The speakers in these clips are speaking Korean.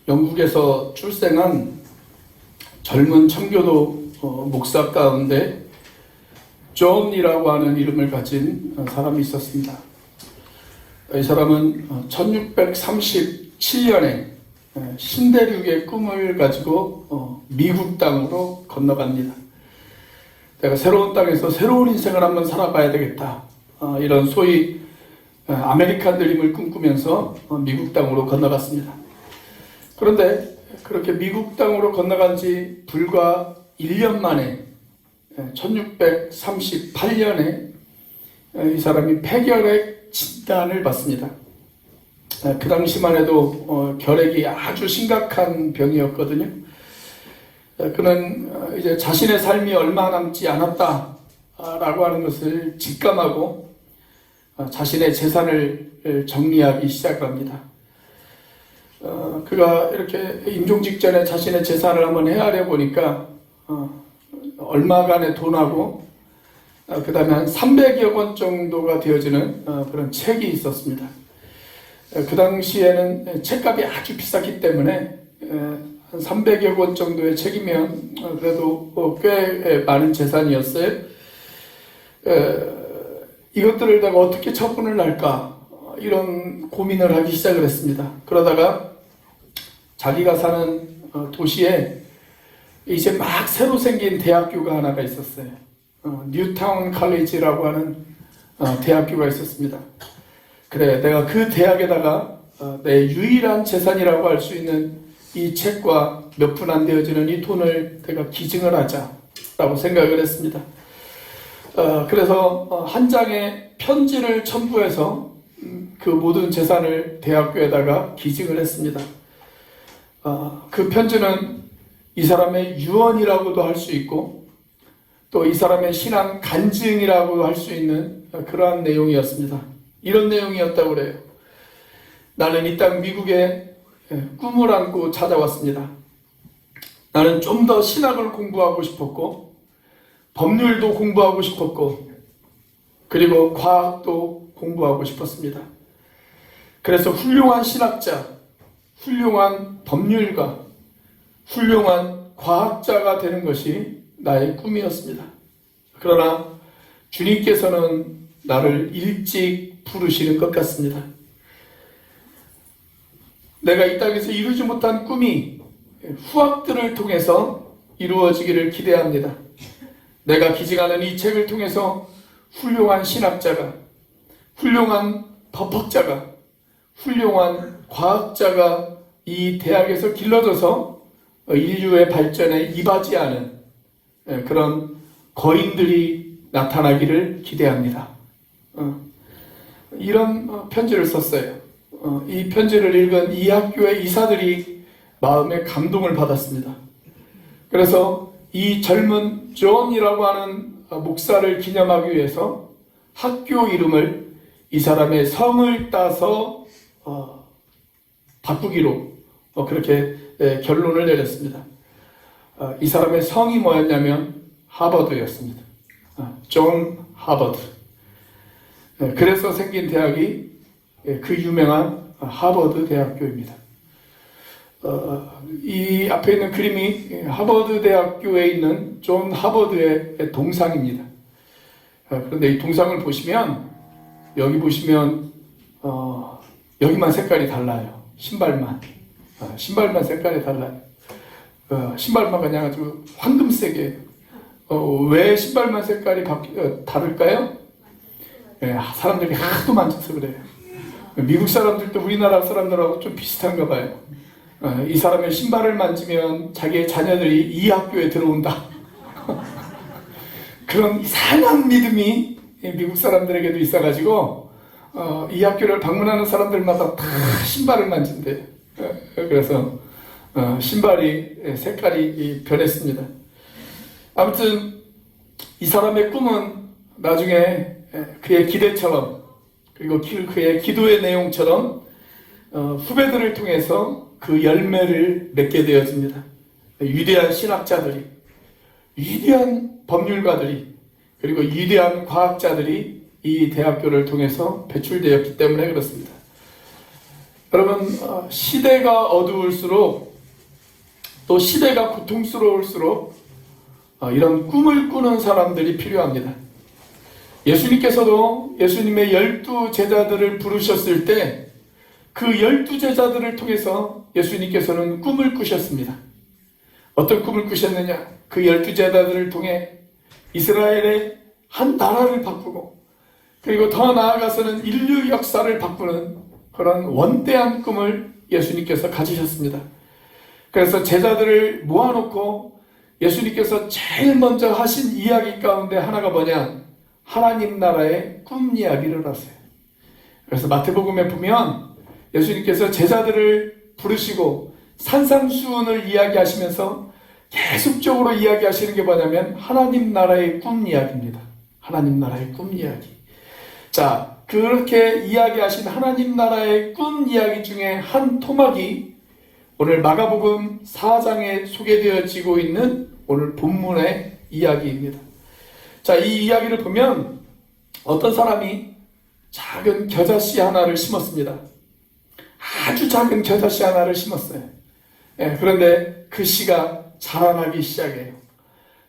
영국에서 출생한 젊은 청교도 목사 가운데 존이라고 하는 이름을 가진 사람이 있었습니다. 이 사람은 1637년에 신대륙의 꿈을 가지고 미국 땅으로 건너갑니다. 내가 새로운 땅에서 새로운 인생을 한번 살아봐야 되겠다. 이런 소위 아메리칸 드림을 꿈꾸면서 미국 땅으로 건너갔습니다. 그런데 그렇게 미국 땅으로 건너간 지 불과 1년 만에 1638년에 이 사람이 폐결핵 진단을 받습니다. 그 당시만 해도 결핵이 아주 심각한 병이었거든요. 그는 이제 자신의 삶이 얼마 남지 않았다라고 하는 것을 직감하고 자신의 재산을 정리하기 시작합니다. 그가 이렇게 임종 직전에 자신의 재산을 한번 헤아려 보니까 얼마간의 돈하고 그 다음에 한 300여 권 정도가 되어지는 그런 책이 있었습니다. 그 당시에는 책값이 아주 비쌌기 때문에 한 300여 권 정도의 책이면 그래도 꽤 많은 재산이었어요. 이것들을 내가 어떻게 처분을 할까 이런 고민을 하기 시작을 했습니다. 그러다가 자기가 사는 도시에 이제 막 새로 생긴 대학교가 하나가 있었어요. 뉴타운 칼리지라고 하는 대학교가 있었습니다. 그래, 내가 그 대학에다가 내 유일한 재산이라고 할 수 있는 이 책과 몇 푼 안 되어지는 이 돈을 내가 기증을 하자라고 생각을 했습니다. 그래서 한 장의 편지를 첨부해서 그 모든 재산을 대학교에다가 기증을 했습니다. 그 편지는 이 사람의 유언이라고도 할 수 있고 또 이 사람의 신앙 간증이라고 할 수 있는 그러한 내용이었습니다. 이런 내용이었다고 그래요. 나는 이 땅 미국에 꿈을 안고 찾아왔습니다. 나는 좀 더 신학을 공부하고 싶었고 법률도 공부하고 싶었고 그리고 과학도 공부하고 싶었습니다. 그래서 훌륭한 신학자, 훌륭한 법률가, 훌륭한 과학자가 되는 것이 나의 꿈이었습니다. 그러나 주님께서는 나를 일찍 부르시는 것 같습니다. 내가 이 땅에서 이루지 못한 꿈이 후학들을 통해서 이루어지기를 기대합니다. 내가 기증하는 이 책을 통해서 훌륭한 신학자가, 훌륭한 법학자가, 훌륭한 과학자가 이 대학에서 길러져서 인류의 발전에 이바지하는 그런 거인들이 나타나기를 기대합니다. 이런 편지를 썼어요. 이 편지를 읽은 이 학교의 이사들이 마음에 감동을 받았습니다. 그래서 이 젊은 존이라고 하는 목사를 기념하기 위해서 학교 이름을 이 사람의 성을 따서 바꾸기로 그렇게 결론을 내렸습니다. 이 사람의 성이 뭐였냐면 하버드였습니다. 존 하버드. 그래서 생긴 대학이 그 유명한 하버드 대학교입니다. 이 앞에 있는 그림이 하버드 대학교에 있는 존 하버드의 동상입니다. 그런데 이 동상을 보시면 여기 보시면 여기만 색깔이 달라요. 신발만 색깔이 달라요. 신발만 그냥 아주 황금색이에요. 왜 신발만 색깔이 다를까요? 사람들이 하도 만져서 그래요. 미국 사람들도 우리나라 사람들하고 좀 비슷한가 봐요. 이 사람의 신발을 만지면 자기의 자녀들이 이 학교에 들어온다. 그런 이상한 믿음이 미국 사람들에게도 있어가지고 이 학교를 방문하는 사람들마다 다 신발을 만진대요. 그래서 신발이 색깔이 변했습니다. 아무튼 이 사람의 꿈은 나중에 그의 기대처럼 그리고 그의 기도의 내용처럼 후배들을 통해서 그 열매를 맺게 되어집니다. 위대한 신학자들이, 위대한 법률가들이, 그리고 위대한 과학자들이 이 대학교를 통해서 배출되었기 때문에 그렇습니다. 여러분, 시대가 어두울수록 또 시대가 고통스러울수록 이런 꿈을 꾸는 사람들이 필요합니다. 예수님께서도 예수님의 12 제자들을 부르셨을 때 그 12 제자들을 통해서 예수님께서는 꿈을 꾸셨습니다. 어떤 꿈을 꾸셨느냐? 그 12 제자들을 통해 이스라엘의 한 나라를 바꾸고 그리고 더 나아가서는 인류 역사를 바꾸는 그런 원대한 꿈을 예수님께서 가지셨습니다. 그래서 제자들을 모아놓고 예수님께서 제일 먼저 하신 이야기 가운데 하나가 뭐냐? 하나님 나라의 꿈 이야기를 하세요. 그래서 마태복음에 보면 예수님께서 제자들을 부르시고 산상수훈을 이야기하시면서 계속적으로 이야기하시는 게 뭐냐면 하나님 나라의 꿈 이야기입니다. 하나님 나라의 꿈 이야기. 자, 그렇게 이야기하신 하나님 나라의 꿈 이야기 중에 한 토막이 오늘 마가복음 4장에 소개되어지고 있는 오늘 본문의 이야기입니다. 자, 이 이야기를 보면 어떤 사람이 작은 겨자씨 하나를 심었습니다. 아주 작은 겨자씨 하나를 심었어요. 그런데 그 씨가 자라나기 시작해요.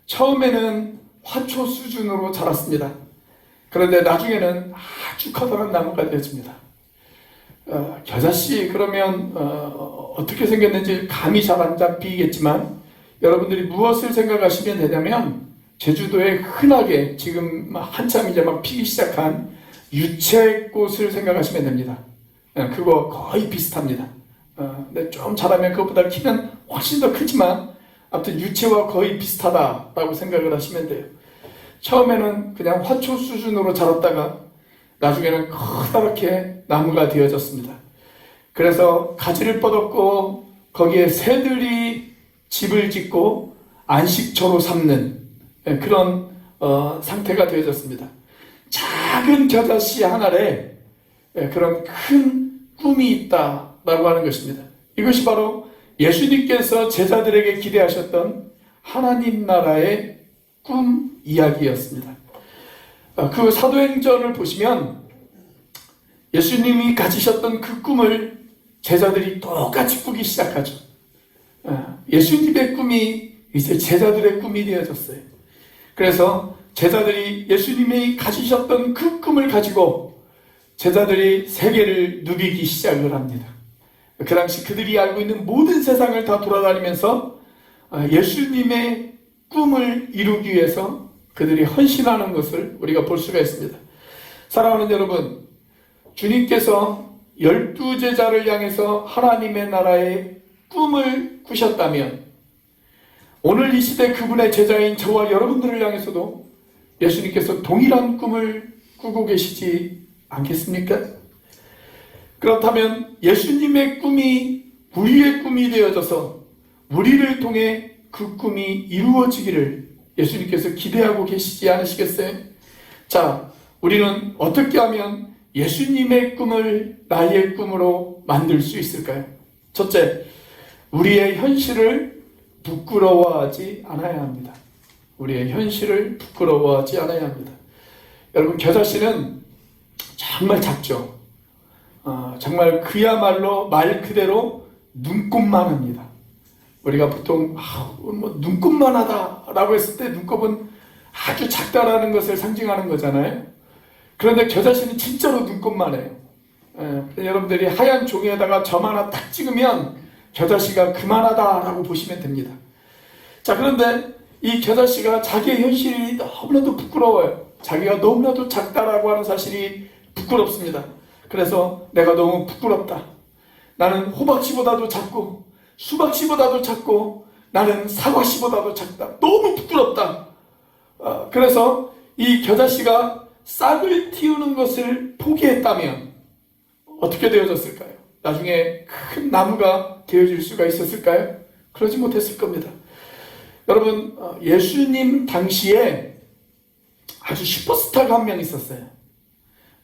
처음에는 화초 수준으로 자랐습니다. 그런데 나중에는 아주 커다란 나무가 되어집니다. 겨자씨 그러면 어떻게 생겼는지 감이 잘 안 잡히겠지만 여러분들이 무엇을 생각하시면 되냐면 제주도에 흔하게 지금 한참 이제 막 피기 시작한 유채꽃을 생각하시면 됩니다. 그거 거의 비슷합니다. 근데 좀 자라면 그것보다 키는 훨씬 더 크지만 아무튼 유채와 거의 비슷하다라고 생각을 하시면 돼요. 처음에는 그냥 화초 수준으로 자랐다가 나중에는 커다랗게 나무가 되어졌습니다. 그래서 가지를 뻗었고 거기에 새들이 집을 짓고 안식처로 삼는 그런 상태가 되어졌습니다. 작은 겨자씨 하나에 그런 큰 꿈이 있다라고 하는 것입니다. 이것이 바로 예수님께서 제자들에게 기대하셨던 하나님 나라의 꿈 이야기였습니다. 그 사도행전을 보시면 예수님이 가지셨던 그 꿈을 제자들이 똑같이 꾸기 시작하죠. 예수님의 꿈이 이제 제자들의 꿈이 되어졌어요. 그래서 제자들이 예수님이 가지셨던 그 꿈을 가지고 제자들이 세계를 누비기 시작을 합니다. 그 당시 그들이 알고 있는 모든 세상을 다 돌아다니면서 예수님의 꿈을 이루기 위해서 그들이 헌신하는 것을 우리가 볼 수가 있습니다. 사랑하는 여러분, 주님께서 12 제자를 향해서 하나님의 나라의 꿈을 꾸셨다면 오늘 이 시대 그분의 제자인 저와 여러분들을 향해서도 예수님께서 동일한 꿈을 꾸고 계시지 않겠습니까? 그렇다면 예수님의 꿈이 우리의 꿈이 되어져서 우리를 통해 그 꿈이 이루어지기를 예수님께서 기대하고 계시지 않으시겠어요? 자, 우리는 어떻게 하면 예수님의 꿈을 나의 꿈으로 만들 수 있을까요? 첫째, 우리의 현실을 부끄러워하지 않아야 합니다. 우리의 현실을 부끄러워하지 않아야 합니다. 여러분, 겨자씨는 정말 작죠. 정말 그야말로 말 그대로 눈곱만 합니다. 우리가 보통 눈곱만 하다라고 했을 때 눈곱은 아주 작다라는 것을 상징하는 거잖아요. 그런데 겨자씨는 진짜로 눈곱만 해요. 여러분들이 하얀 종이에다가 점 하나 딱 찍으면 겨자씨가 그만하다라고 보시면 됩니다. 자, 그런데 이 겨자씨가 자기의 현실이 너무나도 부끄러워요. 자기가 너무나도 작다라고 하는 사실이 부끄럽습니다. 그래서 내가 너무 부끄럽다. 나는 호박씨보다도 작고 수박씨보다도 작고 나는 사과씨보다도 작다. 너무 부끄럽다. 그래서 이 겨자씨가 싹을 틔우는 것을 포기했다면 어떻게 되어졌을까요? 나중에 큰 나무가 되어질 수가 있었을까요? 그러지 못했을 겁니다. 여러분, 예수님 당시에 아주 슈퍼스타가 한 명 있었어요.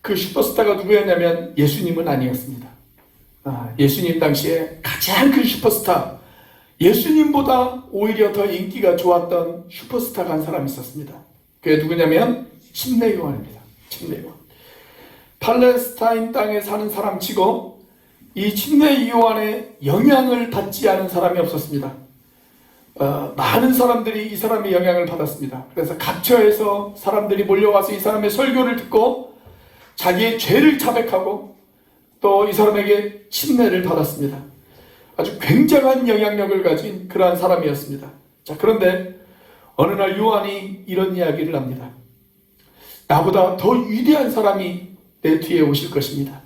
그 슈퍼스타가 누구였냐면 예수님은 아니었습니다. 예수님 당시에 가장 큰 슈퍼스타, 예수님보다 오히려 더 인기가 좋았던 슈퍼스타가 한 사람이 있었습니다. 그게 누구냐면 침례요한입니다. 침례요한. 팔레스타인 땅에 사는 사람치고 이 침례 요한의 영향을 받지 않은 사람이 없었습니다. 많은 사람들이 이 사람의 영향을 받았습니다. 그래서 각처에서 사람들이 몰려와서 이 사람의 설교를 듣고 자기의 죄를 자백하고 또 이 사람에게 침례를 받았습니다. 아주 굉장한 영향력을 가진 그러한 사람이었습니다. 자, 그런데 어느 날 요한이 이런 이야기를 합니다. 나보다 더 위대한 사람이 내 뒤에 오실 것입니다.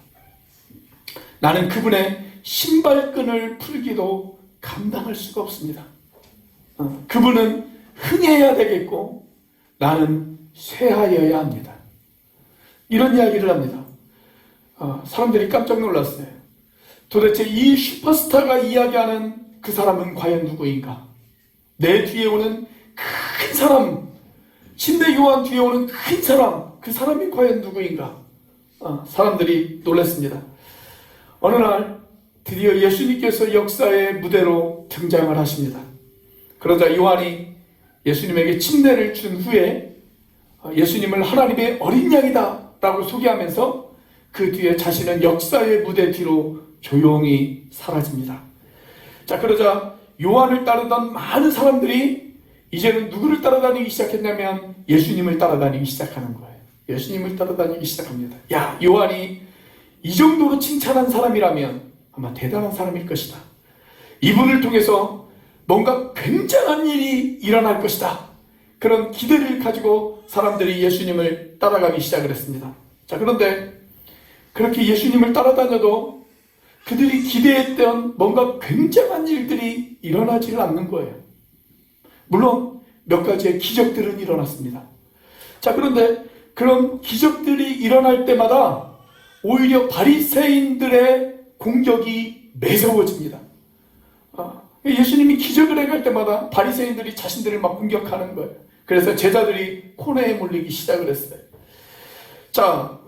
나는 그분의 신발끈을 풀기도 감당할 수가 없습니다. 그분은 흥해야 되겠고 나는 쇠하여야 합니다. 이런 이야기를 합니다. 사람들이 깜짝 놀랐어요. 도대체 이 슈퍼스타가 이야기하는 그 사람은 과연 누구인가? 내 뒤에 오는 큰 사람, 침례 요한 뒤에 오는 큰 사람, 그 사람이 과연 누구인가? 사람들이 놀랐습니다. 어느 날 드디어 예수님께서 역사의 무대로 등장을 하십니다. 그러자 요한이 예수님에게 침례를 준 후에 예수님을 하나님의 어린 양이다 라고 소개하면서 그 뒤에 자신은 역사의 무대 뒤로 조용히 사라집니다. 자, 그러자 요한을 따르던 많은 사람들이 이제는 누구를 따라다니기 시작했냐면 예수님을 따라다니기 시작하는 거예요. 예수님을 따라다니기 시작합니다. 야, 요한이 이 정도로 칭찬한 사람이라면 아마 대단한 사람일 것이다. 이분을 통해서 뭔가 굉장한 일이 일어날 것이다. 그런 기대를 가지고 사람들이 예수님을 따라가기 시작을 했습니다. 자, 그런데 그렇게 예수님을 따라다녀도 그들이 기대했던 뭔가 굉장한 일들이 일어나지를 않는 거예요. 물론 몇 가지의 기적들은 일어났습니다. 자, 그런데 그런 기적들이 일어날 때마다 오히려 바리새인들의 공격이 매서워집니다. 예수님이 기적을 행할 때마다 바리새인들이 자신들을 막 공격하는 거예요. 그래서 제자들이 코너에 몰리기 시작을 했어요. 자,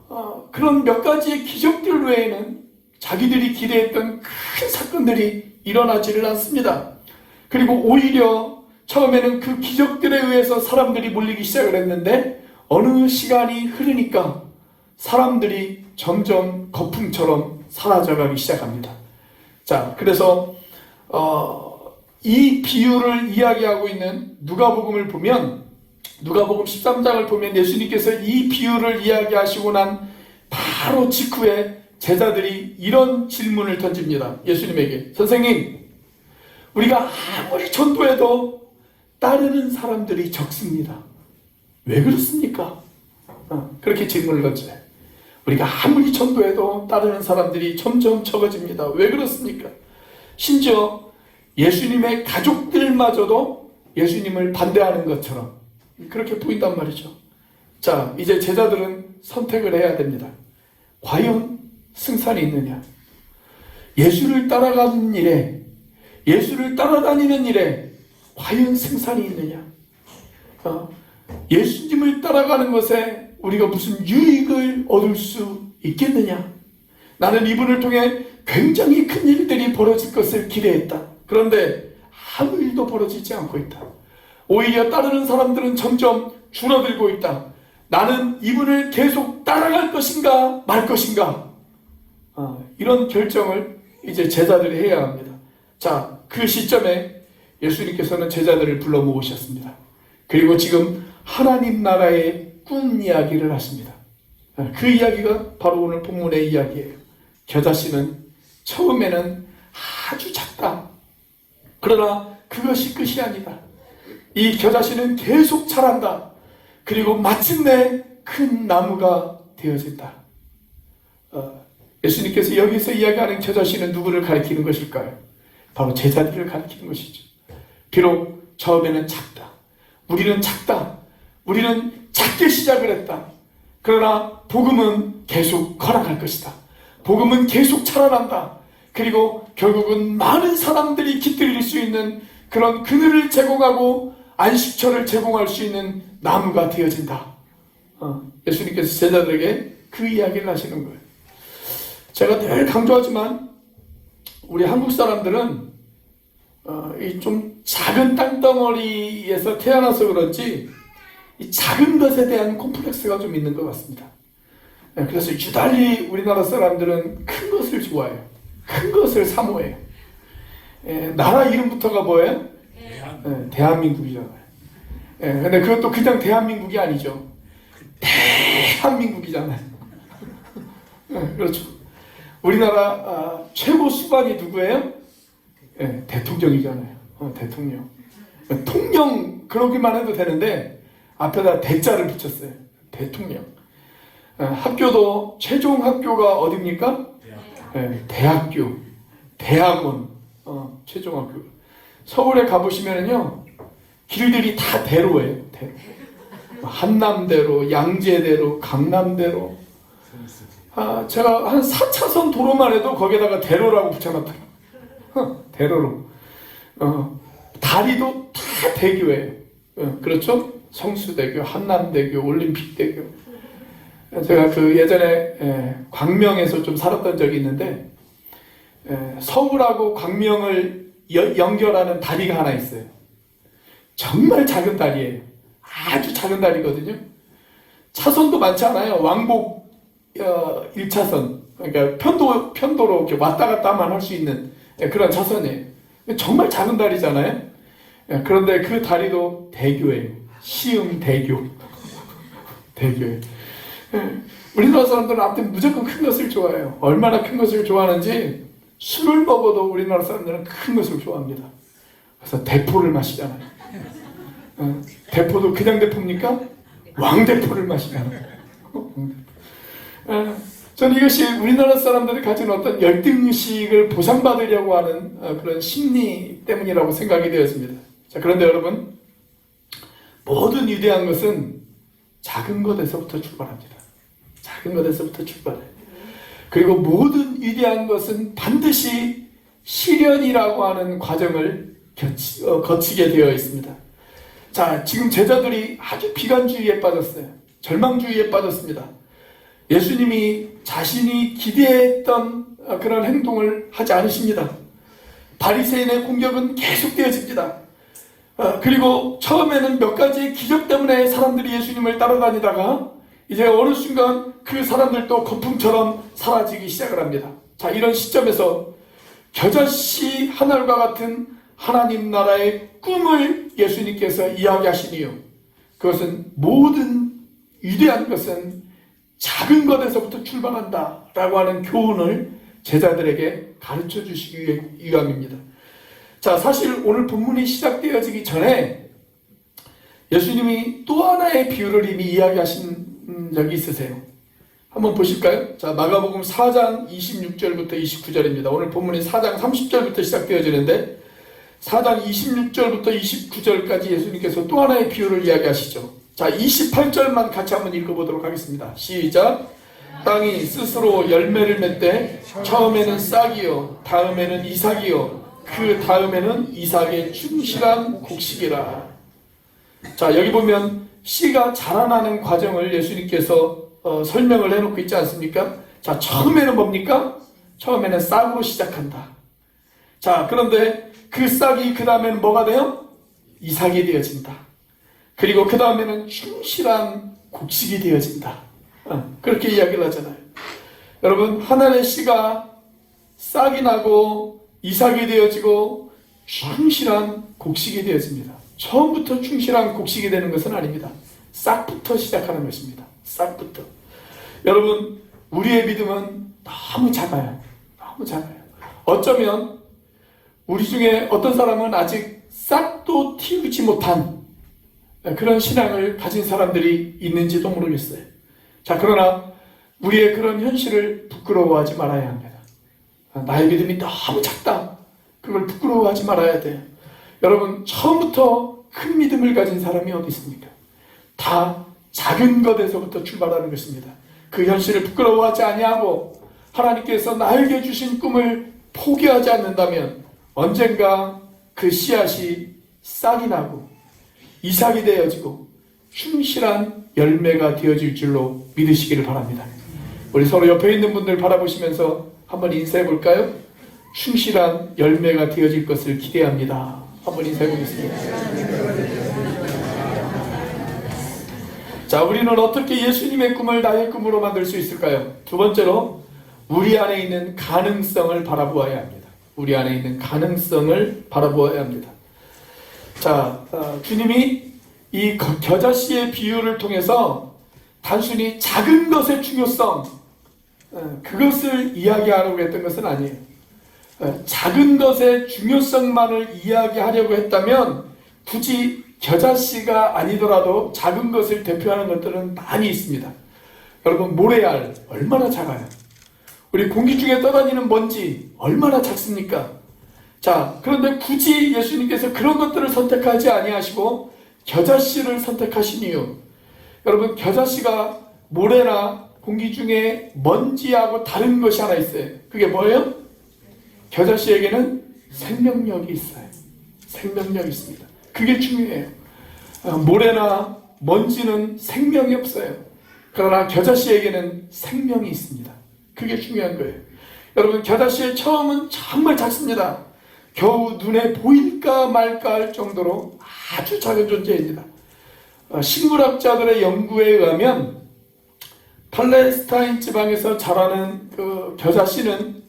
그런 몇 가지의 기적들 외에는 자기들이 기대했던 큰 사건들이 일어나지를 않습니다. 그리고 오히려 처음에는 그 기적들에 의해서 사람들이 몰리기 시작을 했는데 어느 시간이 흐르니까 사람들이 점점 거품처럼 사라져가기 시작합니다. 자, 그래서 이 비유를 이야기하고 있는 누가복음을 보면 누가복음 13장을 보면 예수님께서 이 비유를 이야기하시고 난 바로 직후에 제자들이 이런 질문을 던집니다. 예수님에게. 선생님, 우리가 아무리 전도해도 따르는 사람들이 적습니다. 왜 그렇습니까? 그렇게 질문을 던져요. 우리가 아무리 전도해도 따르는 사람들이 점점 적어집니다. 왜 그렇습니까? 심지어 예수님의 가족들마저도 예수님을 반대하는 것처럼 그렇게 보인단 말이죠. 자, 이제 제자들은 선택을 해야 됩니다. 과연 승산이 있느냐? 예수를 따라가는 일에, 예수를 따라다니는 일에 과연 승산이 있느냐? 예수님을 따라가는 것에 우리가 무슨 유익을 얻을 수 있겠느냐? 나는 이분을 통해 굉장히 큰 일들이 벌어질 것을 기대했다. 그런데 아무 일도 벌어지지 않고 있다. 오히려 따르는 사람들은 점점 줄어들고 있다. 나는 이분을 계속 따라갈 것인가 말 것인가? 이런 결정을 이제 제자들이 해야 합니다. 자, 그 시점에 예수님께서는 제자들을 불러 모으셨습니다. 그리고 지금 하나님 나라의 꿈 이야기를 하십니다. 그 이야기가 바로 오늘 본문의 이야기예요. 겨자씨는 처음에는 아주 작다. 그러나 그것이 끝이 아니다. 이 겨자씨는 계속 자란다. 그리고 마침내 큰 나무가 되어진다. 예수님께서 여기서 이야기하는 겨자씨는 누구를 가리키는 것일까요? 바로 제자들을 가리키는 것이죠. 비록 처음에는 작다. 우리는 작다. 우리는 작게 시작을 했다. 그러나 복음은 계속 커나갈 것이다. 복음은 계속 자라난다. 그리고 결국은 많은 사람들이 깃들일 수 있는 그런 그늘을 제공하고 안식처를 제공할 수 있는 나무가 되어진다. 예수님께서 제자들에게 그 이야기를 하시는 거예요. 제가 늘 강조하지만 우리 한국 사람들은 이 좀 작은 땅덩어리에서 태어나서 그런지 이 작은 것에 대한 콤플렉스가 좀 있는 것 같습니다. 그래서 유달리 우리나라 사람들은 큰 것을 좋아해요. 큰 것을 사모해요. 나라 이름부터가 뭐예요? 대한민국이잖아요. 근데 그것도 그냥 대한민국이 아니죠. 대한민국이잖아요. 그렇죠. 우리나라 최고 수반이 누구예요? 대통령이잖아요. 대통령. 통령 그러기만 해도 되는데 앞에다 대자를 붙였어요. 대통령. 학교도 최종 학교가 어디입니까? 대학교, 대학원, 최종 학교. 서울에 가보시면은요, 길들이 다 대로예요. 대로. 한남대로, 양재대로, 강남대로. 제가 한 4차선 도로만 해도 거기에다가 대로라고 붙여놨더라고요. 대로로. 다리도 다 대교예요. 그렇죠? 성수대교, 한남대교, 올림픽대교. 제가 예전에 광명에서 좀 살았던 적이 있는데 서울하고 광명을 연결하는 다리가 하나 있어요. 정말 작은 다리예요. 아주 작은 다리거든요. 차선도 많지 않아요. 왕복 1차선. 그러니까 편도로 이렇게 왔다 갔다만 할 수 있는 그런 차선이에요. 정말 작은 다리잖아요. 그런데 그 다리도 대교예요. 시흥대교. 대교예요. 우리나라 사람들은 아무튼 무조건 큰 것을 좋아해요. 얼마나 큰 것을 좋아하는지 술을 먹어도 우리나라 사람들은 큰 것을 좋아합니다. 그래서 대포를 마시잖아요. 대포도 그냥 대포입니까? 왕대포를 마시잖아요. 저는 이것이 우리나라 사람들이 가진 어떤 열등의식을 보상받으려고 하는 그런 심리 때문이라고 생각이 되었습니다. 자, 그런데 여러분, 모든 위대한 것은 작은 것에서부터 출발합니다. 작은 것에서부터 출발해요. 그리고 모든 위대한 것은 반드시 시련이라고 하는 과정을 거치게 되어 있습니다. 자, 지금 제자들이 아주 비관주의에 빠졌어요. 절망주의에 빠졌습니다. 예수님이 자신이 기대했던 그런 행동을 하지 않으십니다. 바리새인의 공격은 계속되어집니다. 그리고 처음에는 몇 가지의 기적 때문에 사람들이 예수님을 따라다니다가 이제 어느 순간 그 사람들도 거품처럼 사라지기 시작을 합니다. 자, 이런 시점에서 겨자씨 하늘과 같은 하나님 나라의 꿈을 예수님께서 이야기하신 이유, 그것은 모든 위대한 것은 작은 것에서부터 출발한다 라고 하는 교훈을 제자들에게 가르쳐 주시기 위함입니다. 자, 사실 오늘 본문이 시작되어지기 전에 예수님이 또 하나의 비유를 이미 이야기하신 적이 있으세요. 한번 보실까요? 자, 마가복음 4장 26절부터 29절입니다. 오늘 본문이 4장 30절부터 시작되어지는데 4장 26절부터 29절까지 예수님께서 또 하나의 비유를 이야기하시죠. 자, 28절만 같이 한번 읽어보도록 하겠습니다. 시작. 땅이 스스로 열매를 맺되 처음에는 싹이요 다음에는 이삭이요 그 다음에는 이삭의 충실한 곡식이라. 자, 여기 보면 씨가 자라나는 과정을 예수님께서 설명을 해놓고 있지 않습니까? 자, 처음에는 뭡니까? 처음에는 싹으로 시작한다. 자, 그런데 그 싹이 그 다음에는 뭐가 돼요? 이삭이 되어진다. 그리고 그 다음에는 충실한 곡식이 되어진다. 그렇게 이야기를 하잖아요. 여러분, 하나의 씨가 싹이 나고 이삭이 되어지고 충실한 곡식이 되어집니다. 처음부터 충실한 곡식이 되는 것은 아닙니다. 싹부터 시작하는 것입니다. 싹부터. 여러분, 우리의 믿음은 너무 작아요. 너무 작아요. 어쩌면 우리 중에 어떤 사람은 아직 싹도 틔우지 못한 그런 신앙을 가진 사람들이 있는지도 모르겠어요. 자, 그러나 우리의 그런 현실을 부끄러워하지 말아야 합니다. 나의 믿음이 너무 작다. 그걸 부끄러워하지 말아야 돼요. 여러분, 처음부터 큰 믿음을 가진 사람이 어디 있습니까? 다 작은 것에서부터 출발하는 것입니다. 그 현실을 부끄러워하지 아니하고 하나님께서 나에게 주신 꿈을 포기하지 않는다면 언젠가 그 씨앗이 싹이 나고 이삭이 되어지고 충실한 열매가 되어질 줄로 믿으시기를 바랍니다. 우리 서로 옆에 있는 분들 바라보시면서 한번 인사해 볼까요? 충실한 열매가 되어질 것을 기대합니다. 한번 인사해 보겠습니다. 자, 우리는 어떻게 예수님의 꿈을 나의 꿈으로 만들 수 있을까요? 두 번째로, 우리 안에 있는 가능성을 바라보아야 합니다. 우리 안에 있는 가능성을 바라보아야 합니다. 자, 주님이 이 겨자씨의 비유를 통해서 단순히 작은 것의 중요성, 그것을 이야기하려고 했던 것은 아니에요. 작은 것의 중요성만을 이야기하려고 했다면 굳이 겨자씨가 아니더라도 작은 것을 대표하는 것들은 많이 있습니다. 여러분, 모래알 얼마나 작아요? 우리 공기 중에 떠다니는 먼지 얼마나 작습니까? 자, 그런데 굳이 예수님께서 그런 것들을 선택하지 아니하시고 겨자씨를 선택하신 이유, 여러분, 겨자씨가 모래나 공기 중에 먼지하고 다른 것이 하나 있어요. 그게 뭐예요? 겨자씨에게는 생명력이 있어요. 생명력이 있습니다. 그게 중요해요. 모래나 먼지는 생명이 없어요. 그러나 겨자씨에게는 생명이 있습니다. 그게 중요한 거예요. 여러분, 겨자씨의 처음은 정말 작습니다. 겨우 눈에 보일까 말까 할 정도로 아주 작은 존재입니다. 식물학자들의 연구에 의하면 팔레스타인 지방에서 자라는 그 겨자씨는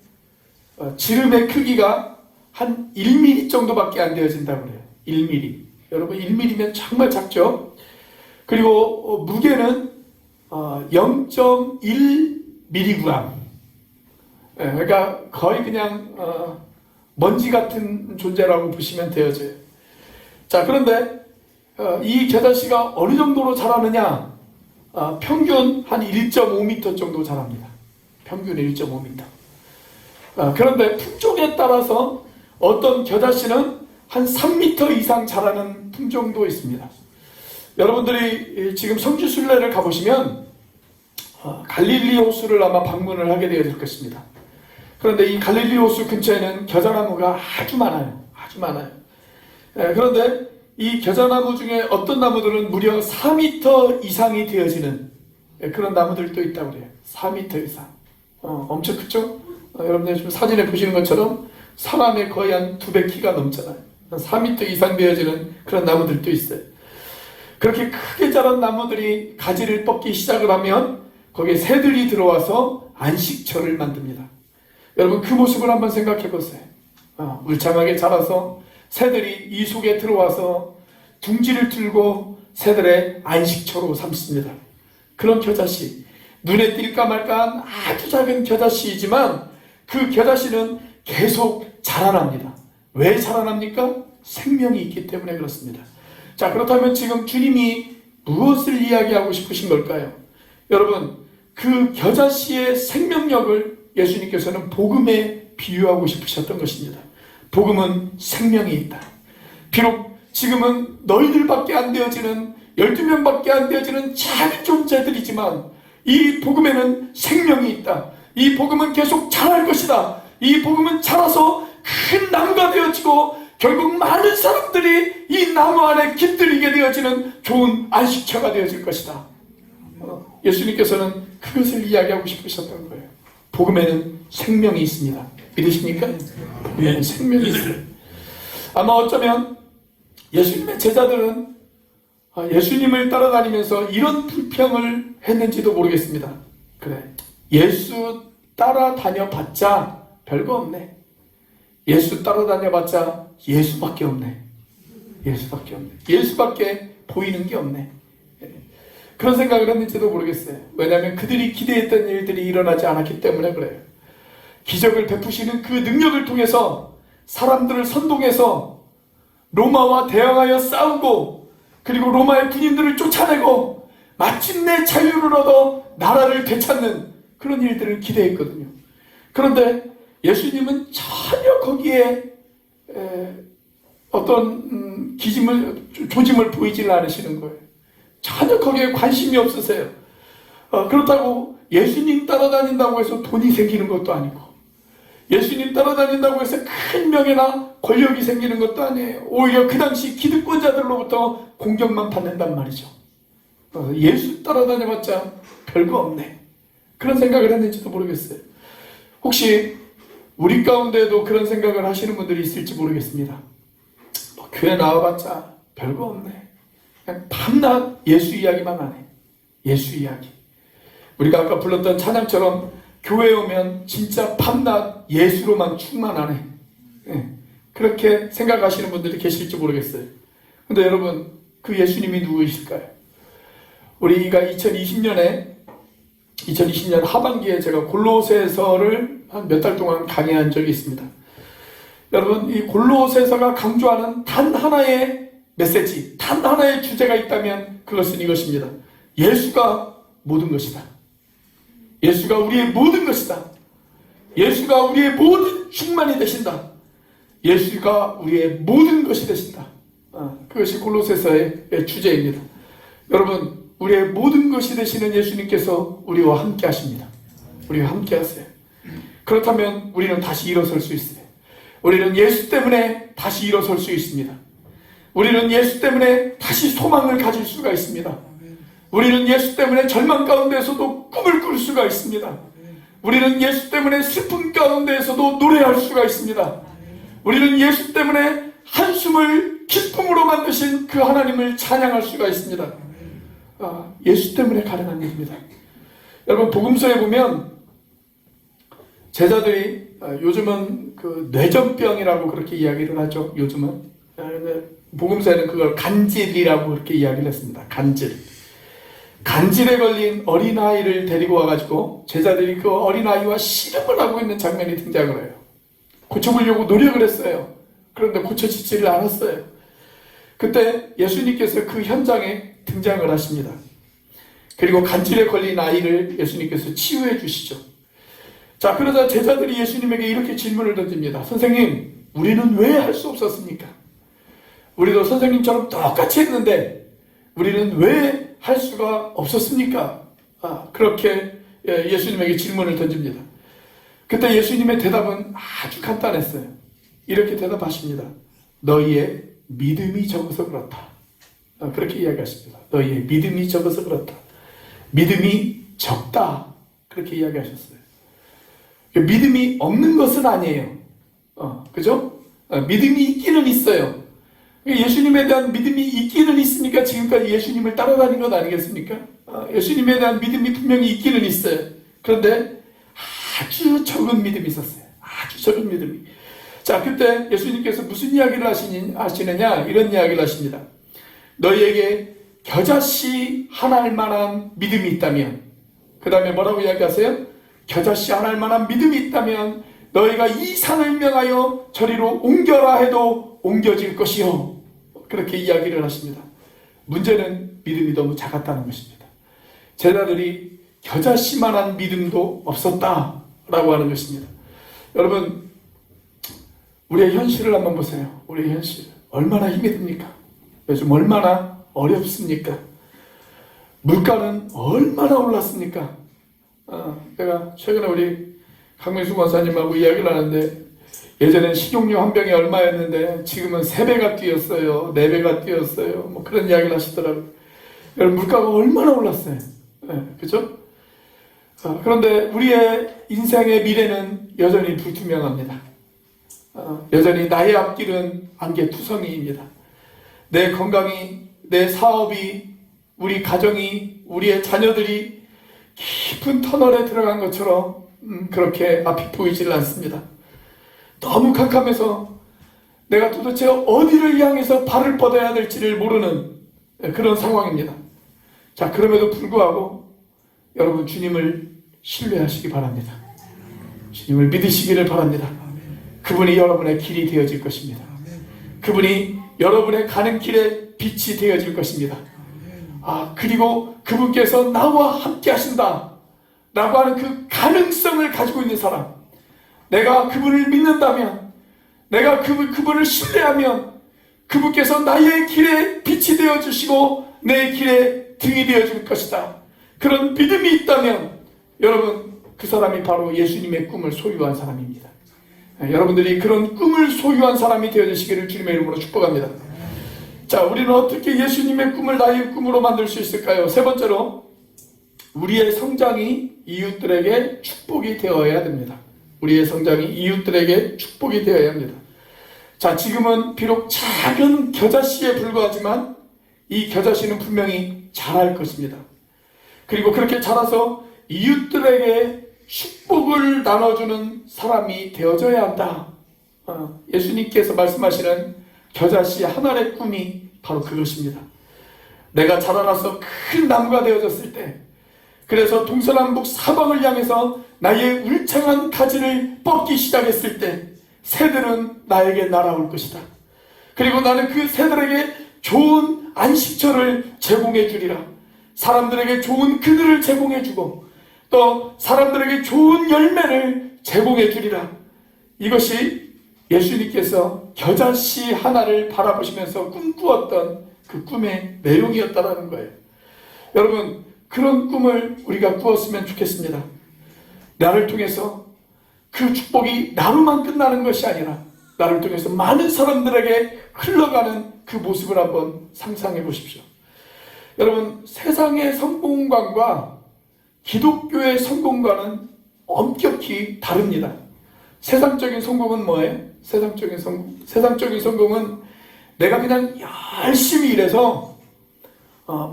지름의 크기가 한 1mm 정도밖에 안 되어진다고 그래요. 1mm. 여러분, 1mm면 정말 작죠? 그리고 무게는 0.1mg. 그러니까 거의 그냥 먼지 같은 존재라고 보시면 되어져요. 자, 그런데 이 겨자씨가 어느 정도로 자라느냐? 평균 한 1.5m 정도 자랍니다. 평균 1.5m. 그런데 품종에 따라서 어떤 겨자씨는 한 3m 이상 자라는 품종도 있습니다. 여러분들이 지금 성지순례를 가보시면 갈릴리 호수를 아마 방문을 하게 되어질 것입니다. 그런데 이 갈릴리 호수 근처에는 겨자나무가 아주 많아요. 아주 많아요. 그런데 이 겨자나무 중에 어떤 나무들은 무려 4m 이상이 되어지는 그런 나무들도 있다고 그래요. 4m 이상. 엄청 크죠? 여러분들 지금 사진에 보시는 것처럼 사람의 거의 한 2배 키가 넘잖아요. 4m 이상 되어지는 그런 나무들도 있어요. 그렇게 크게 자란 나무들이 가지를 뻗기 시작을 하면 거기에 새들이 들어와서 안식처를 만듭니다. 여러분, 그 모습을 한번 생각해 보세요. 울창하게 자라서 새들이 이 속에 들어와서 둥지를 틀고 새들의 안식처로 삼습니다. 그런 겨자씨, 눈에 띌까 말까한 아주 작은 겨자씨이지만 그 겨자씨는 계속 자라납니다. 왜 자라납니까? 생명이 있기 때문에 그렇습니다. 자, 그렇다면 지금 주님이 무엇을 이야기하고 싶으신 걸까요? 여러분, 그 겨자씨의 생명력을 예수님께서는 복음에 비유하고 싶으셨던 것입니다. 복음은 생명이 있다. 비록 지금은 너희들밖에 안 되어지는 12명밖에 안 되어지는 작은 존재들이지만 이 복음에는 생명이 있다. 이 복음은 계속 자랄 것이다. 이 복음은 자라서 큰 나무가 되어지고 결국 많은 사람들이 이 나무 안에 깃들이게 되어지는 좋은 안식처가 되어질 것이다. 예수님께서는 그것을 이야기하고 싶으셨던 거예요. 복음에는 생명이 있습니다. 믿으십니까? 복음에는 생명이 있어요. 아마 어쩌면 예수님의 제자들은 예수님을 따라다니면서 이런 불평을 했는지도 모르겠습니다. 그래, 예수 따라다녀봤자 별거 없네. 예수 따라다녀봤자 예수밖에 없네. 예수밖에 없네. 예수밖에 보이는 게 없네. 그런 생각을 했는지도 모르겠어요. 왜냐하면 그들이 기대했던 일들이 일어나지 않았기 때문에 그래요. 기적을 베푸시는 그 능력을 통해서 사람들을 선동해서 로마와 대항하여 싸우고 그리고 로마의 군인들을 쫓아내고 마침내 자유를 얻어 나라를 되찾는 그런 일들을 기대했거든요. 그런데 예수님은 전혀 거기에 어떤 조짐을 보이질 않으시는 거예요. 전혀 거기에 관심이 없으세요. 그렇다고 예수님 따라다닌다고 해서 돈이 생기는 것도 아니고 예수님 따라다닌다고 해서 큰 명예나 권력이 생기는 것도 아니에요. 오히려 그 당시 기득권자들로부터 공격만 받는단 말이죠. 예수 따라다녀봤자 별거 없네. 그런 생각을 했는지도 모르겠어요. 혹시 우리 가운데도 그런 생각을 하시는 분들이 있을지 모르겠습니다. 교회 나와봤자 별거 없네. 그냥 밤낮 예수 이야기만 하네. 예수 이야기. 우리가 아까 불렀던 찬양처럼 교회 오면 진짜 밤낮 예수로만 충만하네. 예, 그렇게 생각하시는 분들이 계실지 모르겠어요. 근데 여러분, 그 예수님이 누구이실까요? 우리가 2020년 하반기에 제가 골로새서를 한 몇 달 동안 강의한 적이 있습니다. 여러분, 이 골로새서가 강조하는 단 하나의 메시지, 단 하나의 주제가 있다면 그것은 이것입니다. 예수가 모든 것이다. 예수가 우리의 모든 것이다. 예수가 우리의 모든 충만이 되신다. 예수가 우리의 모든 것이 되신다. 그것이 골로새서의 주제입니다. 여러분, 우리의 모든 것이 되시는 예수님께서 우리와 함께 하십니다. 우리와 함께 하세요. 그렇다면 우리는 다시 일어설 수 있어요. 우리는 예수 때문에 다시 일어설 수 있습니다. 우리는 예수 때문에 다시 소망을 가질 수가 있습니다. 우리는 예수 때문에 절망 가운데에서도 꿈을 꿀 수가 있습니다. 우리는 예수 때문에 슬픔 가운데에서도 노래할 수가 있습니다. 우리는 예수 때문에 한숨을 기쁨으로 만드신 그 하나님을 찬양할 수가 있습니다. 예수 때문에 가능한 일입니다. 여러분, 복음서에 보면 제자들이 요즘은 그 뇌전병이라고 그렇게 이야기를 하죠. 요즘은 복음서에는 그걸 간질이라고 그렇게 이야기를 했습니다. 간질에 걸린 어린아이를 데리고 와가지고 제자들이 그 어린아이와 씨름을 하고 있는 장면이 등장을 해요. 고쳐보려고 노력을 했어요. 그런데 고쳐지지를 않았어요. 그때 예수님께서 그 현장에 등장을 하십니다. 그리고 간질에 걸린 아이를 예수님께서 치유해 주시죠. 자, 그러자 제자들이 예수님에게 이렇게 질문을 던집니다. 선생님, 우리는 왜 할 수 없었습니까? 우리도 선생님처럼 똑같이 했는데 우리는 왜 할 수가 없었습니까? 그렇게 예수님에게 질문을 던집니다. 그때 예수님의 대답은 아주 간단했어요. 이렇게 대답하십니다. 너희의 믿음이 적어서 그렇다. 그렇게 이야기하십니다. 너희의 믿음이 적어서 그렇다. 믿음이 적다. 그렇게 이야기하셨어요. 믿음이 없는 것은 아니에요. 그죠? 믿음이 있기는 있어요. 예수님에 대한 믿음이 있기는 있으니까 지금까지 예수님을 따라다닌 것 아니겠습니까? 예수님에 대한 믿음이 분명히 있기는 있어요. 그런데 아주 적은 믿음이 있었어요. 아주 적은 믿음이. 자, 그때 예수님께서 무슨 이야기를 하시느냐? 이런 이야기를 하십니다. 너희에게 겨자씨 하나일 만한 믿음이 있다면, 그 다음에 뭐라고 이야기하세요? 겨자씨 하나일 만한 믿음이 있다면 너희가 이 산을 명하여 저리로 옮겨라 해도 옮겨질 것이요. 그렇게 이야기를 하십니다. 문제는 믿음이 너무 작았다는 것입니다. 제자들이 겨자씨만한 믿음도 없었다라고 하는 것입니다. 여러분, 우리의 현실을 한번 보세요. 우리의 현실 얼마나 힘이 듭니까? 요즘 얼마나 어렵습니까? 물가는 얼마나 올랐습니까? 제가 최근에 우리 강민수 권사님하고 이야기를 하는데 예전엔 식용유 한 병이 얼마였는데 지금은 3배가 뛰었어요. 4배가 뛰었어요. 뭐 그런 이야기를 하시더라고요. 여러분, 물가가 얼마나 올랐어요. 그죠? 그런데 우리의 인생의 미래는 여전히 불투명합니다. 여전히 나의 앞길은 안개투성이입니다. 내 건강이, 내 사업이, 우리 가정이, 우리의 자녀들이 깊은 터널에 들어간 것처럼 그렇게 앞이 보이질 않습니다. 너무 캄캄해서 내가 도대체 어디를 향해서 발을 뻗어야 될지를 모르는 그런 상황입니다. 자, 그럼에도 불구하고 여러분, 주님을 신뢰하시기 바랍니다. 주님을 믿으시기를 바랍니다. 그분이 여러분의 길이 되어질 것입니다. 그분이 여러분의 가는 길에 빛이 되어질 것입니다. 그리고 그분께서 나와 함께 하신다 라고 하는 그 가능성을 가지고 있는 사람, 내가 그분을 믿는다면, 내가 그분을 신뢰하면 그분께서 나의 길에 빛이 되어주시고 내 길에 등이 되어줄 것이다. 그런 믿음이 있다면 여러분, 그 사람이 바로 예수님의 꿈을 소유한 사람입니다. 여러분들이 그런 꿈을 소유한 사람이 되어주시기를 주님의 이름으로 축복합니다. 자, 우리는 어떻게 예수님의 꿈을 나의 꿈으로 만들 수 있을까요? 세 번째로, 우리의 성장이 이웃들에게 축복이 되어야 됩니다. 우리의 성장이 이웃들에게 축복이 되어야 합니다. 자, 지금은 비록 작은 겨자씨에 불과하지만 이 겨자씨는 분명히 자랄 것입니다. 그리고 그렇게 자라서 이웃들에게 축복을 나눠주는 사람이 되어져야 한다. 예수님께서 말씀하시는 겨자씨 한 알의 꿈이 바로 그것입니다. 내가 자라나서 큰 나무가 되어졌을 때, 그래서 동서남북 사방을 향해서 나의 울창한 가지를 뻗기 시작했을 때 새들은 나에게 날아올 것이다. 그리고 나는 그 새들에게 좋은 안식처를 제공해 주리라. 사람들에게 좋은 그늘을 제공해 주고 또 사람들에게 좋은 열매를 제공해 주리라. 이것이 예수님께서 겨자씨 하나를 바라보시면서 꿈꾸었던 그 꿈의 내용이었다는 거예요. 여러분, 그런 꿈을 우리가 꾸었으면 좋겠습니다. 나를 통해서 그 축복이 나로만 끝나는 것이 아니라 나를 통해서 많은 사람들에게 흘러가는 그 모습을 한번 상상해 보십시오. 여러분, 세상의 성공관과 기독교의 성공과는 엄격히 다릅니다. 세상적인 성공은 뭐예요? 세상적인 성공은 내가 그냥 열심히 일해서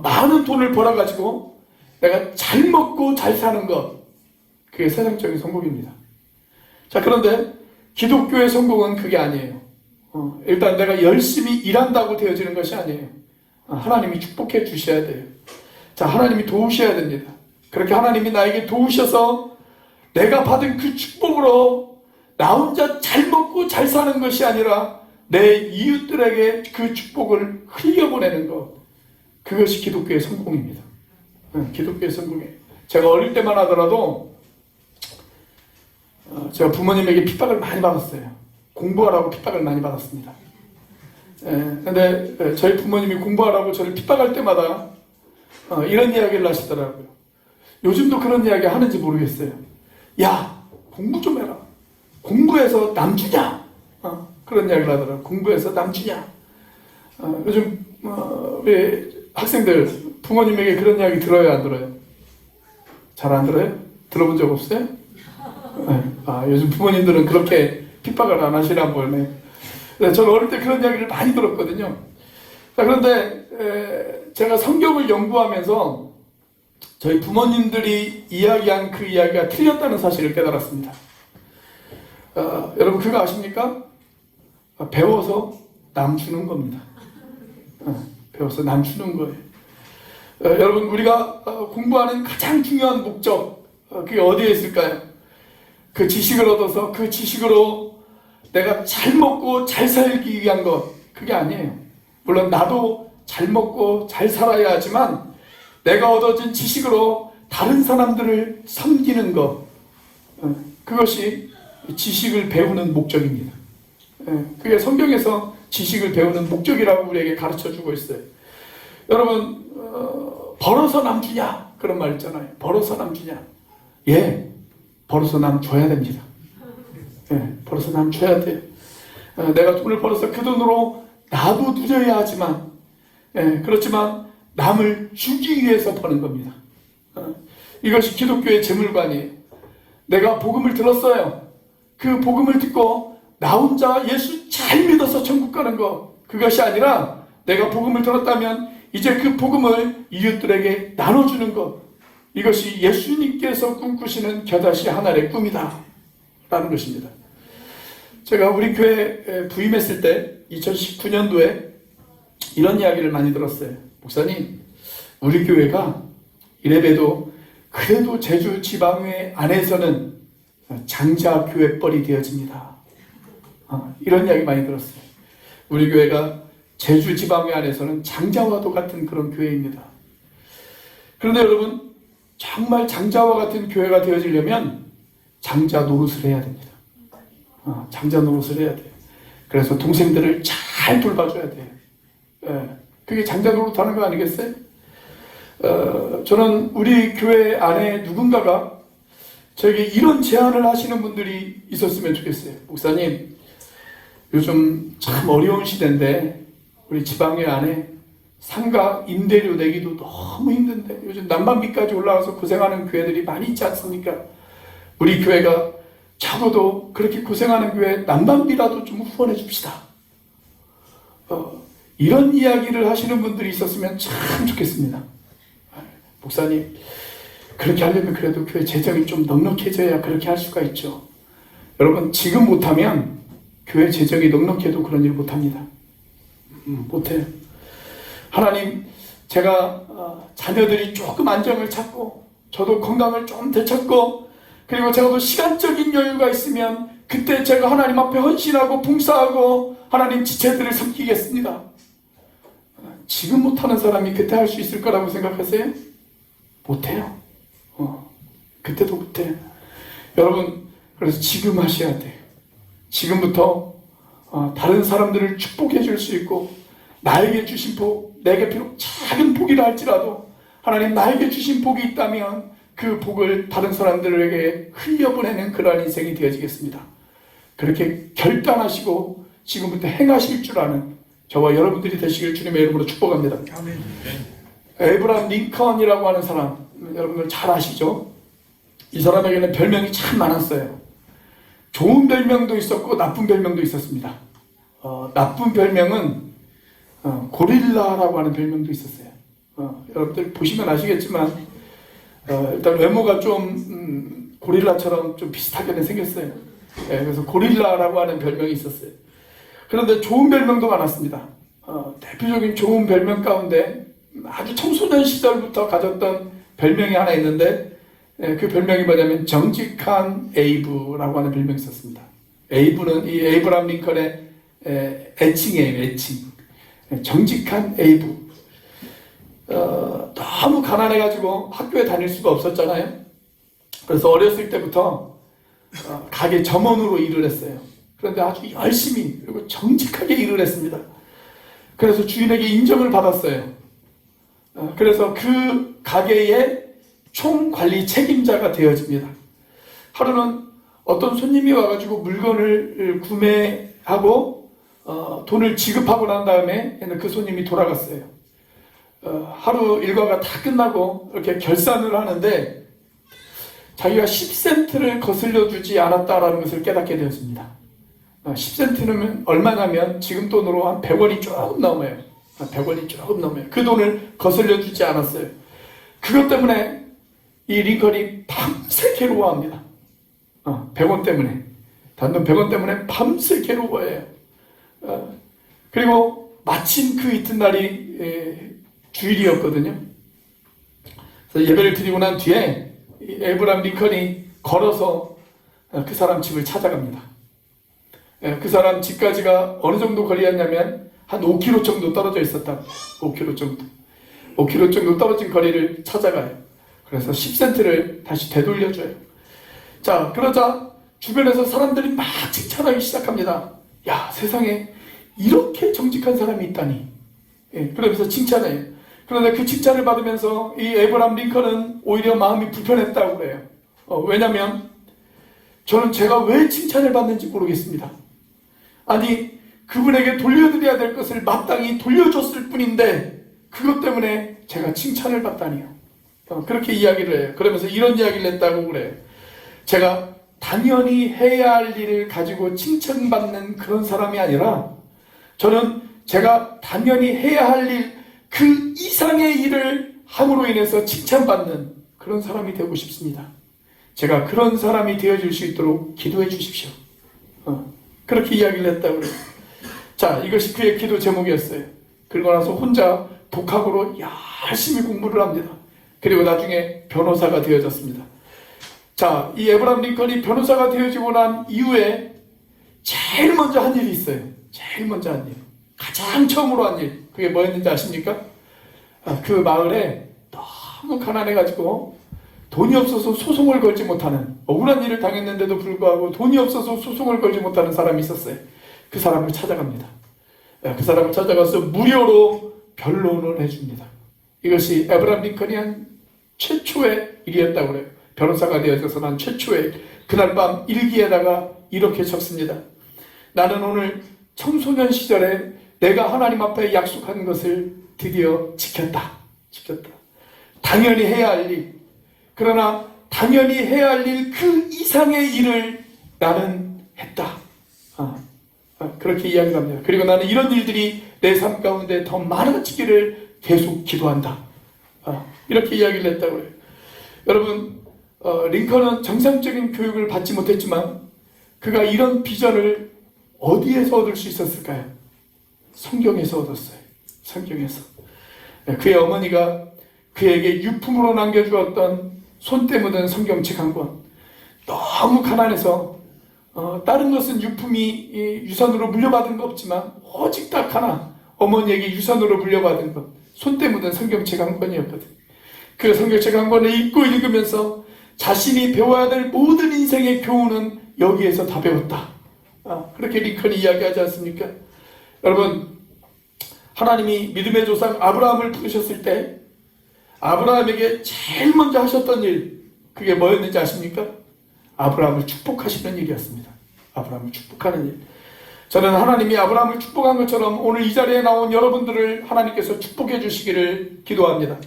많은 돈을 벌어가지고 내가 잘 먹고 잘 사는 것, 그게 세상적인 성공입니다. 자, 그런데 기독교의 성공은 그게 아니에요. 일단 내가 열심히 일한다고 되어지는 것이 아니에요. 하나님이 축복해 주셔야 돼요. 자, 하나님이 도우셔야 됩니다. 그렇게 하나님이 나에게 도우셔서 내가 받은 그 축복으로 나 혼자 잘 먹고 잘 사는 것이 아니라 내 이웃들에게 그 축복을 흘려보내는 것, 그것이 기독교의 성공입니다. 기독교의 성공이에요. 제가 어릴 때만 하더라도 제가 부모님에게 핍박을 많이 받았어요. 공부하라고 핍박을 많이 받았습니다. 근데 저희 부모님이 공부하라고 저를 핍박할 때마다 이런 이야기를 하시더라고요. 요즘도 그런 이야기 하는지 모르겠어요. 야, 공부 좀 해라. 공부해서 남 주냐? 그런 이야기를 하더라고요. 공부해서 남 주냐? 요즘 우리 학생들 부모님에게 그런 이야기 들어요, 안 들어요? 잘 안 들어요? 들어본 적 없어요? 요즘 부모님들은 그렇게 핍박을 안 하시나 보네. 저는 어릴 때 그런 이야기를 많이 들었거든요. 자, 그런데 제가 성경을 연구하면서 저희 부모님들이 이야기한 그 이야기가 틀렸다는 사실을 깨달았습니다. 여러분, 그거 아십니까? 배워서 남 주는 겁니다. 배워서 남 주는 거예요. 여러분, 우리가 공부하는 가장 중요한 목적, 그게 어디에 있을까요? 그 지식을 얻어서 그 지식으로 내가 잘 먹고 잘 살기 위한 것, 그게 아니에요. 물론 나도 잘 먹고 잘 살아야 하지만 내가 얻어진 지식으로 다른 사람들을 섬기는 것, 그것이 지식을 배우는 목적입니다. 그게 성경에서 지식을 배우는 목적이라고 우리에게 가르쳐주고 있어요. 여러분, 벌어서 남 주냐? 그런 말 있잖아요. 벌어서 남 주냐? 예, 벌어서 남 줘야 됩니다. 벌어서 남 줘야 돼요. 내가 돈을 벌어서 그 돈으로 나도 누려야 하지만, 그렇지만 남을 주기 위해서 버는 겁니다. 이것이 기독교의 재물관이에요. 내가 복음을 들었어요. 그 복음을 듣고 나 혼자 예수 잘 믿어서 천국 가는 것, 그것이 아니라 내가 복음을 들었다면 이제 그 복음을 이웃들에게 나눠주는 것, 이것이 예수님께서 꿈꾸시는 겨자씨 한 알의 꿈이다 라는 것입니다. 제가 우리 교회에 부임했을 때 2019년도에 이런 이야기를 많이 들었어요. 목사님, 우리 교회가 이래봬도 그래도 제주 지방회 안에서는 장자교회뻘이 되어집니다. 이런 이야기 많이 들었어요. 우리 교회가 제주 지방회 안에서는 장자와도 같은 그런 교회입니다. 그런데 여러분, 정말 장자와 같은 교회가 되어지려면 장자 노릇을 해야 됩니다. 장자 노릇을 해야 돼요. 그래서 동생들을 잘 돌봐줘야 돼요. 그게 장자 노릇하는 거 아니겠어요? 저는 우리 교회 안에 누군가가 저에게 이런 제안을 하시는 분들이 있었으면 좋겠어요. 목사님, 요즘 참 어려운 시대인데 우리 지방회 안에 상가 임대료 내기도 너무 힘든데 요즘 난방비까지 올라와서 고생하는 교회들이 많이 있지 않습니까? 우리 교회가 적어도 그렇게 고생하는 교회 난방비라도 좀 후원해 줍시다. 이런 이야기를 하시는 분들이 있었으면 참 좋겠습니다. 목사님, 그렇게 하려면 그래도 교회 재정이 좀 넉넉해져야 그렇게 할 수가 있죠. 여러분, 지금 못하면 교회 재정이 넉넉해도 그런 일 못합니다. 못해요. 하나님, 제가 자녀들이 조금 안정을 찾고 저도 건강을 좀 되찾고 그리고 제가도 시간적인 여유가 있으면 그때 제가 하나님 앞에 헌신하고 봉사하고 하나님 지체들을 섬기겠습니다. 지금 못하는 사람이 그때 할 수 있을 거라고 생각하세요? 못해요. 그때도 못해요. 여러분, 그래서 지금 하셔야 돼요. 지금부터 다른 사람들을 축복해 줄 수 있고 나에게 주신 복, 내게 비록 작은 복이라 할지라도 하나님 나에게 주신 복이 있다면 그 복을 다른 사람들에게 흘려보내는 그러한 인생이 되어지겠습니다. 그렇게 결단하시고 지금부터 행하실 줄 아는 저와 여러분들이 되시길 주님의 이름으로 축복합니다. 아멘. 에이브라함 링컨이라고 하는 사람, 여러분들 잘 아시죠? 이 사람에게는 별명이 참 많았어요. 좋은 별명도 있었고 나쁜 별명도 있었습니다. 나쁜 별명은 고릴라라고 하는 별명도 있었어요. 여러분들 보시면 아시겠지만 일단 외모가 좀 고릴라처럼 좀 비슷하게 생겼어요. 그래서 고릴라라고 하는 별명이 있었어요. 그런데 좋은 별명도 많았습니다. 대표적인 좋은 별명 가운데 아주 청소년 시절부터 가졌던 별명이 하나 있는데 그 별명이 뭐냐면 정직한 에이브라고 하는 별명이 있었습니다. 에이브는 이 에이브람 링컨의 애칭이에요. 애칭. 정직한 에이브. 너무 가난해가지고 학교에 다닐 수가 없었잖아요. 그래서 어렸을 때부터 가게 점원으로 일을 했어요. 그런데 아주 열심히 그리고 정직하게 일을 했습니다. 그래서 주인에게 인정을 받았어요. 그래서 그 가게의 총관리 책임자가 되어집니다. 하루는 어떤 손님이 와가지고 물건을 구매하고 돈을 지급하고 난 다음에 그 손님이 돌아갔어요. 하루 일과가 다 끝나고 이렇게 결산을 하는데 자기가 10센트를 거슬려 주지 않았다라는 것을 깨닫게 되었습니다. 10센트는 얼마냐면 지금 돈으로 한 100원이 조금 넘어요. 100원이 조금 넘어요. 그 돈을 거슬려 주지 않았어요. 그것 때문에 이 링컨이 밤새 괴로워합니다. 100원 때문에. 단돈 100원 때문에 밤새 괴로워해요. 그리고 마침 그 이튿날이 주일이었거든요. 그래서 예배를 드리고 난 뒤에 에이브람 링컨이 걸어서 그 사람 집을 찾아갑니다. 그 사람 집까지가 어느 정도 거리였냐면 한 5km 정도 떨어져 있었다. 5km 정도. 5km 정도 떨어진 거리를 찾아가요. 그래서 10센트를 다시 되돌려줘요. 자, 그러자 주변에서 사람들이 막 칭찬하기 시작합니다. 야, 세상에 이렇게 정직한 사람이 있다니. 그러면서 칭찬해요. 그런데 그 칭찬을 받으면서 이 에이브람 링컨은 오히려 마음이 불편했다고 그래요. 왜냐하면 저는 제가 왜 칭찬을 받는지 모르겠습니다. 아니, 그분에게 돌려드려야 될 것을 마땅히 돌려줬을 뿐인데 그것 때문에 제가 칭찬을 받다니요. 그렇게 이야기를 해요. 그러면서 이런 이야기를 했다고 그래요. 제가 당연히 해야 할 일을 가지고 칭찬받는 그런 사람이 아니라 저는 제가 당연히 해야 할 일 그 이상의 일을 함으로 인해서 칭찬받는 그런 사람이 되고 싶습니다. 제가 그런 사람이 되어줄 수 있도록 기도해 주십시오. 그렇게 이야기를 했다고 그래요. 자, 이것이 그의 기도 제목이었어요. 그리고 나서 혼자 독학으로 열심히 공부를 합니다. 그리고 나중에 변호사가 되어졌습니다. 자, 이 에이브람 링컨이 변호사가 되어지고 난 이후에 제일 먼저 한 일이 있어요. 제일 먼저 한 일. 가장 처음으로 한 일. 그게 뭐였는지 아십니까? 그 마을에 너무 가난해가지고 돈이 없어서 소송을 걸지 못하는, 억울한 일을 당했는데도 불구하고 돈이 없어서 소송을 걸지 못하는 사람이 있었어요. 그 사람을 찾아갑니다. 그 사람을 찾아가서 무료로 변론을 해줍니다. 이것이 에이브람 링컨이 한 최초의 일이었다고 그래요. 변호사가 되어져서 난 최초의 그날 밤 일기에다가 이렇게 적습니다. 나는 오늘 청소년 시절에 내가 하나님 앞에 약속한 것을 드디어 지켰다. 당연히 해야 할 일. 그러나 당연히 해야 할 일 그 이상의 일을 나는 했다. 그렇게 이야기합니다. 그리고 나는 이런 일들이 내 삶 가운데 더 많아지기를 계속 기도한다. 이렇게 이야기를 했다고 해요. 여러분, 링컨은 정상적인 교육을 받지 못했지만 그가 이런 비전을 어디에서 얻을 수 있었을까요? 성경에서 얻었어요. 성경에서. 그의 어머니가 그에게 유품으로 남겨주었던 손때 묻은 성경책 한 권. 너무 가난해서 다른 것은 유품이 유산으로 물려받은 거 없지만 오직 딱 하나 어머니에게 유산으로 물려받은 것, 손때 묻은 성경책 한 권이었거든. 그 성경책 한 권을 읽고 읽으면서 자신이 배워야 될 모든 인생의 교훈은 여기에서 다 배웠다. 그렇게 링컨이 이야기하지 않습니까? 여러분, 하나님이 믿음의 조상 아브라함을 부르셨을 때 아브라함에게 제일 먼저 하셨던 일, 그게 뭐였는지 아십니까? 아브라함을 축복하시는 일이었습니다. 아브라함을 축복하는 일. 저는 하나님이 아브라함을 축복한 것처럼 오늘 이 자리에 나온 여러분들을 하나님께서 축복해 주시기를 기도합니다.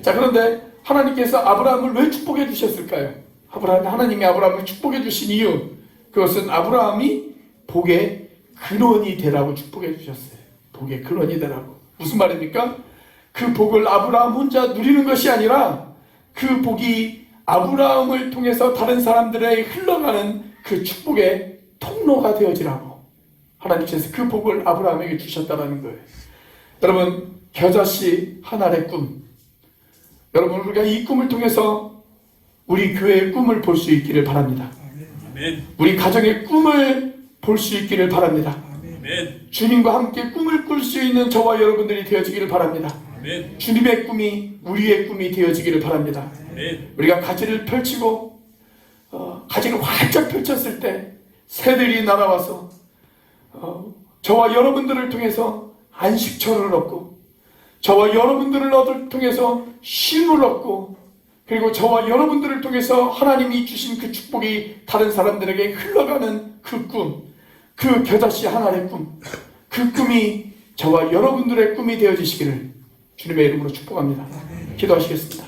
자, 그런데 하나님께서 아브라함을 왜 축복해 주셨을까요? 하나님이 아브라함을 축복해 주신 이유, 그것은 아브라함이 복의 근원이 되라고 축복해 주셨어요. 복의 근원이 되라고. 무슨 말입니까? 그 복을 아브라함 혼자 누리는 것이 아니라 그 복이 아브라함을 통해서 다른 사람들에게 흘러가는 그 축복의 통로가 되어지라고 하나님께서 그 복을 아브라함에게 주셨다는 거예요. 여러분, 겨자씨 한 알의 꿈. 여러분, 우리가 이 꿈을 통해서 우리 교회의 꿈을 볼 수 있기를 바랍니다. 우리 가정의 꿈을 볼 수 있기를 바랍니다. 주님과 함께 꿈을 꿀 수 있는 저와 여러분들이 되어지기를 바랍니다. 주님의 꿈이 우리의 꿈이 되어지기를 바랍니다. 우리가 가지를 펼치고 가지를 활짝 펼쳤을 때 새들이 날아와서 저와 여러분들을 통해서 안식처를 얻고, 저와 여러분들을 통해서 쉼을 얻고, 그리고 저와 여러분들을 통해서 하나님이 주신 그 축복이 다른 사람들에게 흘러가는 그 꿈, 그 겨자씨 하나의 꿈, 그 꿈이 저와 여러분들의 꿈이 되어지시기를 주님의 이름으로 축복합니다. 기도하시겠습니다.